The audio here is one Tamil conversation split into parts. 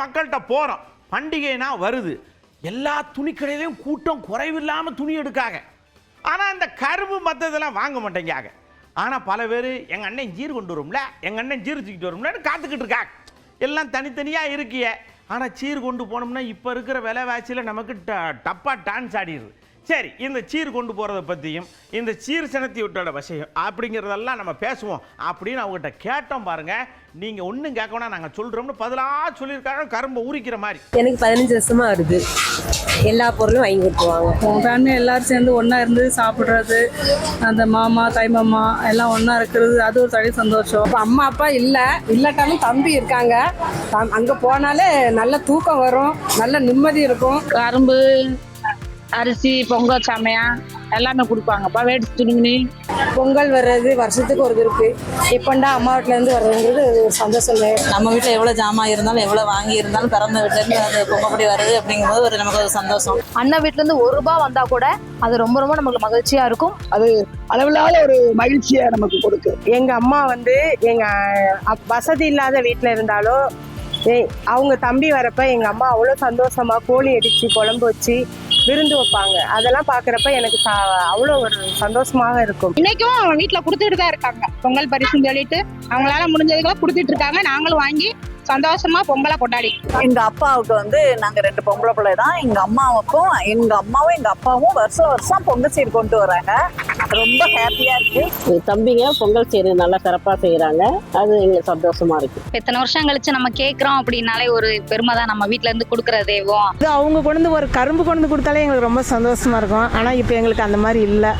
மக்கள்கிட்ட போகிறோம். பண்டிகைனா வருது, எல்லா துணிக்கடையிலையும் கூட்டம் குறைவில்லாமல் துணி எடுக்காங்க. ஆனால் இந்த கரும்பு மற்றதெல்லாம் வாங்க மாட்டேங்காங்க. ஆனால் பல பேர் எங்கள் அண்ணன் ஜீர் கொண்டு வரும்ல, எங்கள் அண்ணன் ஜீர் தூக்கிட்டு வரும்லன்னு காத்துக்கிட்டு இருக்காங்க. எல்லாம் தனித்தனியாக இருக்கிய. ஆனால் சீர் கொண்டு போனோம்னா இப்போ இருக்கிற விலைவாசியில் நமக்கு டப்பாக டான்ஸ் ஆடிடுது. சரி, இந்த சீர் கொண்டு போகிறத பற்றியும் இந்த சீர் சினத்தி விட்டோட விஷயம் அப்படிங்கிறதெல்லாம் நம்ம பேசுவோம் அப்படின்னு அவங்ககிட்ட கேட்டோம். பாருங்கள், நீங்கள் ஒன்றும் கேட்கணும், நாங்கள் சொல்கிறோம்னு பதிலாக சொல்லியிருக்காங்க. கரும்பை உரிக்கிற மாதிரி. எனக்கு 15 வருஷமாக வருது. எல்லா பொருளும் வாங்கி கொடுத்துருவாங்க. ஃபேமிலி எல்லோரும் சேர்ந்து ஒன்றா இருந்து சாப்பிட்றது, அந்த மாமா தாய் மாமா எல்லாம் ஒன்றா இருக்கிறது, அது ஒரு தனி சந்தோஷம். இப்போ அம்மா அப்பா இல்லாட்டாலும் தம்பி இருக்காங்க. அங்கே போனாலே நல்ல தூக்கம் வரும், நல்ல நிம்மதி இருக்கும். கரும்பு, அரிசி, பொங்கல் சமையா எல்லாமே கொடுப்பாங்கப்பா. வேட்டு துணிமணி. பொங்கல் வர்றது வருஷத்துக்கு ஒரு இருக்கு. இப்போண்டா அம்மா வீட்டிலேருந்து வர்றதுங்கிறது ஒரு சந்தோஷம். நம்ம வீட்டில் எவ்வளோ ஜாமான் இருந்தாலும் எவ்வளோ வாங்கி இருந்தாலும் பிறந்த வீட்டிலேருந்து அது பொங்கப்படி வருது அப்படிங்கும்போது நமக்கு ஒரு சந்தோஷம். அண்ணன் வீட்டிலேருந்து ₹1 வந்தால் கூட அது ரொம்ப ரொம்ப நமக்கு மகிழ்ச்சியாக இருக்கும். அது அளவில்லாத ஒரு மகிழ்ச்சியை நமக்கு கொடுக்கும். எங்கள் அம்மா எங்கள் வசதி இல்லாத வீட்டில் இருந்தாலும் அவங்க தம்பி வரப்ப எங்கள் அம்மா அவ்வளோ சந்தோஷமா கோழி அடித்து குழம்பு வச்சு விருந்து வைப்பாங்க. அதெல்லாம் பார்க்குறப்ப எனக்கு அவ்வளோ ஒரு சந்தோஷமாக இருக்கும். இன்னைக்கும் வீட்டில் கொடுத்துட்டு தான் இருக்காங்க பொங்கல் பரிசுன்னு சொல்லிட்டு. அவங்களால முடிஞ்சதுக்கெல்லாம் கொடுத்துட்டு இருக்காங்க. நாங்களும் வாங்கி சந்தோஷமா பொங்கலை கொண்டாடி. எங்க அப்பாவுக்கு நாங்க 2 பொம்பளை பிள்ளை தான். எங்க அம்மாவுக்கும் எங்க அம்மாவும் எங்க அப்பாவும் வருஷம் வருஷம் பொங்கல் சீர் கொண்டு வராங்க. ரொம்ப ஹாப்பியா இருக்கு. தம்பிங்க பொங்கல் சீர் நல்லா சிறப்பா செய்யறாங்க. அது எங்களுக்கு சந்தோஷமா இருக்கு. எத்தனை வருஷம் கழிச்சு நம்ம கேட்குறோம் அப்படின்னாலே ஒரு பெருமை தான். நம்ம வீட்டில இருந்து கொடுக்குற தெய்வம் அது. அவங்க கொண்டு ஒரு கரும்பு கொண்டு கொடுத்தாலே எங்களுக்கு ரொம்ப சந்தோஷமா இருக்கும். ஆனால் இப்போ எங்களுக்கு அந்த மாதிரி இல்லை.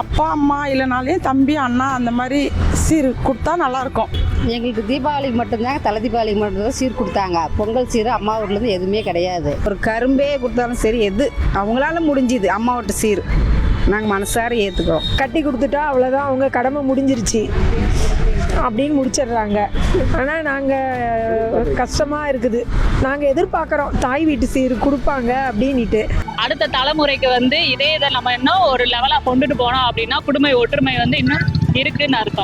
அப்பா அம்மா இல்லைனாலே தம்பி அண்ணா அந்த மாதிரி சீர் கொடுத்தா நல்லா இருக்கும். எங்களுக்கு தீபாவளிக்கு மட்டும்தான், தலை தீபாவளிக்கு மட்டும்தான் சீர் கொடுத்தாங்க. பொங்கல் சீர் அம்மா வீட்டிலேருந்து எதுவுமே கிடையாது. ஒரு கரும்பே கொடுத்தாலும் சரி, எது அவங்களால முடிஞ்சுது அம்மா வீட்டு சீர் நாங்கள் மனசார ஏற்றுக்கிறோம். கட்டி கொடுத்துட்டா அவ்வளோதான், அவங்க கடமை முடிஞ்சிருச்சு அப்படின்னு முடிச்சிடுறாங்க. ஆனால் நாங்கள் கஷ்டமாக இருக்குது. நாங்கள் எதிர்பார்க்குறோம் தாய் வீட்டு சீர் கொடுப்பாங்க அப்படின்ட்டு. அடுத்த தலைமுறைக்கு இதே இதை நம்ம இன்னும் ஒரு லெவலாக கொண்டுட்டு போனோம் அப்படின்னா குடும்ப ஒற்றுமை இன்னும் இருக்குன்னு அர்த்தம்.